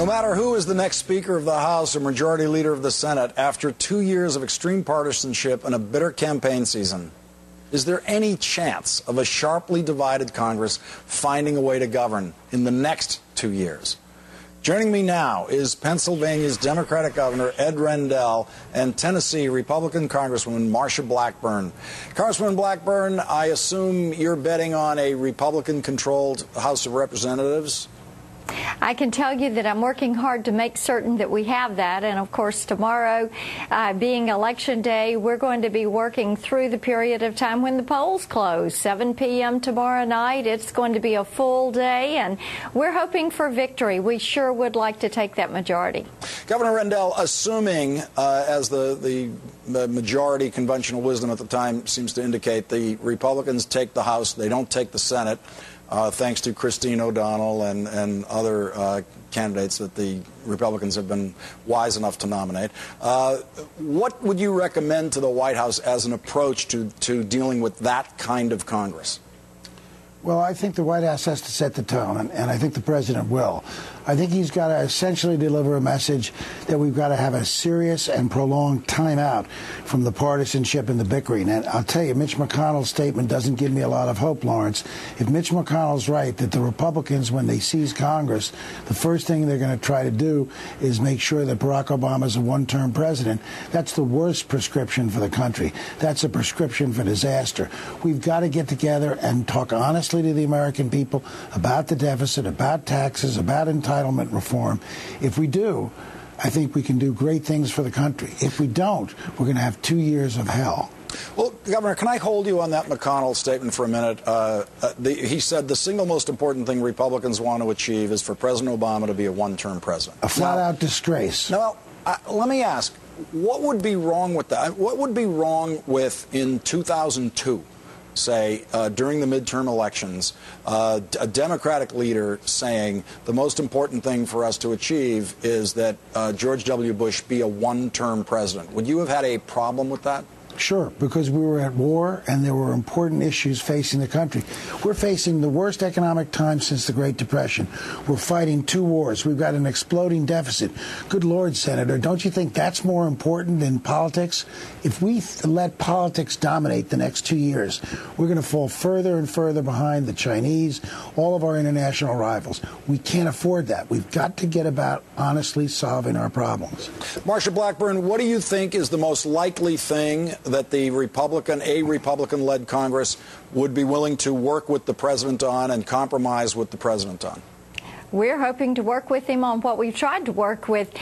No matter who is the next Speaker of the House or Majority Leader of the Senate, after 2 years of extreme partisanship and a bitter campaign season, is there any chance of a sharply divided Congress finding a way to govern in the next 2 years? Joining me now is Pennsylvania's Democratic Governor Ed Rendell and Tennessee Republican Congresswoman Marsha Blackburn. Congresswoman Blackburn, I assume you're betting on a Republican-controlled House of Representatives? I can tell you that I'm working hard to make certain that we have that. And, of course, tomorrow, being Election Day, we're going to be working through the period of time when the polls close. 7 p.m. tomorrow night. It's going to be a full day, and we're hoping for victory. We sure would like to take that majority. Governor Rendell, assuming, as the majority conventional wisdom at the time seems to indicate, the Republicans take the House, they don't take the Senate, thanks to Christine O'Donnell and other candidates that the Republicans have been wise enough to nominate. What would you recommend to the White House as an approach to dealing with that kind of Congress? Well, I think the White House has to set the tone, and I think the president will. I think he's got to essentially deliver a message that we've got to have a serious and prolonged timeout from the partisanship and the bickering. And I'll tell you, Mitch McConnell's statement doesn't give me a lot of hope, Lawrence. If Mitch McConnell's right that the Republicans, when they seize Congress, the first thing they're going to try to do is make sure that Barack Obama is a one-term president, that's the worst prescription for the country. That's a prescription for disaster. We've got to get together and talk honestly to the American people about the deficit, about taxes, about entitlement reform. If we do, I think we can do great things for the country. If we don't, we're going to have 2 years of hell. Well, Governor, can I hold you on that McConnell statement for a minute? He said the single most important thing Republicans want to achieve is for President Obama to be a one-term president. A flat-out disgrace. Now, let me ask, what would be wrong with that? What would be wrong with, in 2002, say, during the midterm elections, a Democratic leader saying the most important thing for us to achieve is that George W. Bush be a one-term president? Would you have had a problem with that? Sure, because we were at war and there were important issues facing the country. We're facing the worst economic time since the Great Depression. We're fighting 2 wars. We've got an exploding deficit. Good Lord, Senator, don't you think that's more important than politics? If we let politics dominate the next 2 years, we're going to fall further and further behind the Chinese, all of our international rivals. We can't afford that. We've got to get about honestly solving our problems. Marsha Blackburn, what do you think is the most likely thing that the Republican-led Congress would be willing to work with the president on and compromise with the president on? We're hoping to work with him on what we've tried to work with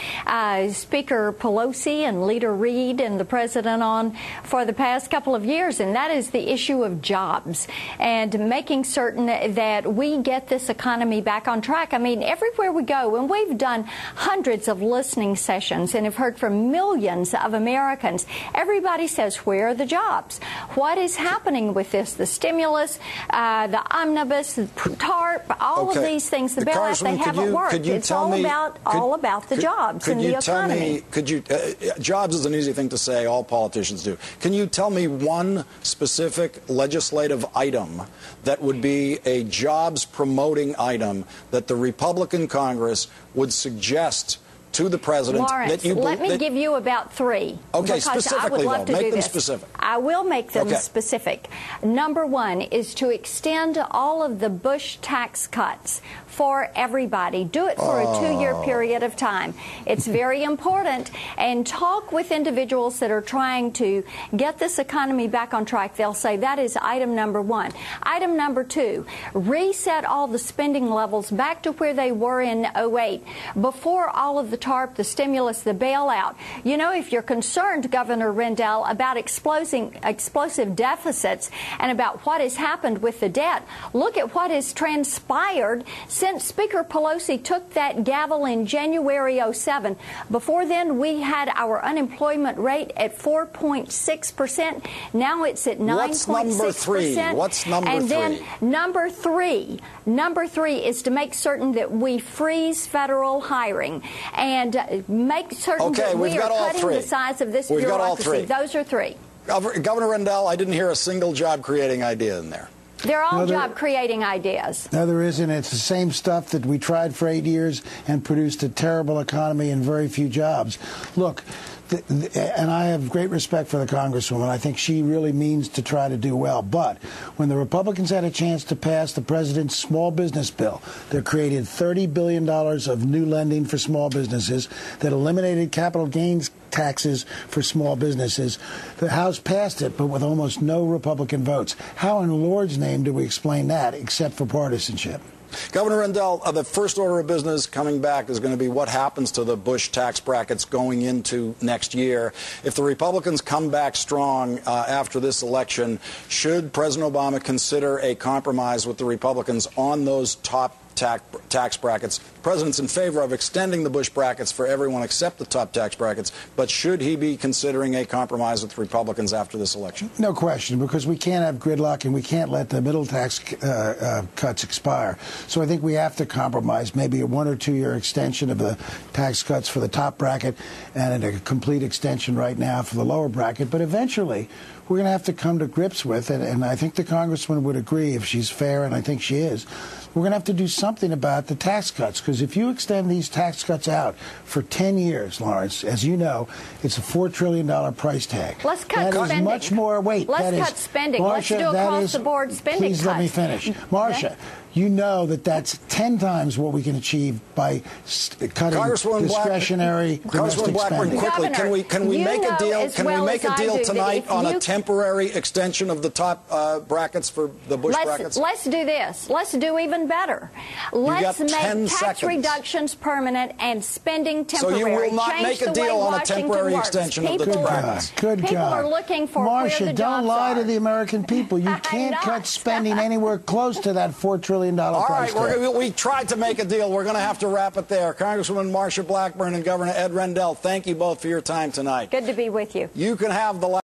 Speaker Pelosi and Leader Reid and the president on for the past couple of years, and that is the issue of jobs and making certain that we get this economy back on track. I mean, everywhere we go, and we've done hundreds of listening sessions and have heard from millions of Americans, everybody says, where are the jobs? What is happening with this? The stimulus, the omnibus, the TARP, all of these things, the bailout. They haven't worked. It's all about the jobs and the economy. Jobs is an easy thing to say. All politicians do. Can you tell me one specific legislative item that would be a jobs-promoting item that the Republican Congress would suggest to the president? Lawrence, let me give you about 3. Okay, specifically, I would love to make them this. Specific. I will make them specific. Number 1 is to extend all of the Bush tax cuts for everybody. Do it for a 2-year period of time. It's very important. And talk with individuals that are trying to get this economy back on track. They'll say that is item number 1. Item number 2, reset all the spending levels back to where they were in 2008, before all of the TARP, the stimulus, the bailout. You know, if you're concerned, Governor Rendell, about explosive deficits and about what has happened with the debt, look at what has transpired since Speaker Pelosi took that gavel in January 2007. Before then, we had our unemployment rate at 4.6%. Now it's at 9.6%. What's number 3? And then number three is to make certain that we freeze federal hiring and make certain that we are cutting the size of this bureaucracy. Those are 3. Governor Rendell, I didn't hear a single job-creating idea in there. They're all job-creating ideas. No, there isn't. It's the same stuff that we tried for 8 years and produced a terrible economy and very few jobs. Look, and I have great respect for the Congresswoman. I think she really means to try to do well. But when the Republicans had a chance to pass the president's small business bill that created $30 billion of new lending for small businesses, that eliminated capital gains taxes for small businesses, the House passed it, but with almost no Republican votes. How in the Lord's name do we explain that except for partisanship? Governor Rendell, the first order of business coming back is going to be what happens to the Bush tax brackets going into next year. If the Republicans come back strong after this election, should President Obama consider a compromise with the Republicans on those top tax brackets? The president's in favor of extending the Bush brackets for everyone except the top tax brackets, but should he be considering a compromise with Republicans after this election? No question, because we can't have gridlock and we can't let the middle tax cuts expire. So I think we have to compromise, maybe a 1 or 2 year extension of the tax cuts for the top bracket and a complete extension right now for the lower bracket. But eventually, we're going to have to come to grips with it, and I think the Congresswoman would agree if she's fair, and I think she is. We're going to have to do something about the tax cuts, because if you extend these tax cuts out for 10 years, Lawrence, as you know, it's a $4 trillion price tag. Let's cut spending. That is much more. Wait, let's cut spending. Marcia, let's do across-the-board spending Please cuts. let me finish. Marcia, you know that that's 10 times what we can achieve by cutting discretionary domestic Blackburn, spending. quickly, Governor, can we make a deal? Can we make a deal tonight on a temporary extension of the top brackets for the Bush brackets? Let's do this. Let's do even better. Let's make tax reductions permanent and spending temporary. So you will not make a deal on a temporary extension of the brackets? Good God. People are looking for Marcia, where the don't jobs lie are. to the American people. You can't cut spending anywhere close to that $4 trillion price tag. All right, we tried to make a deal. We're going to have to wrap it there. Congresswoman Marcia Blackburn and Governor Ed Rendell, thank you both for your time tonight. Good to be with you. You can have the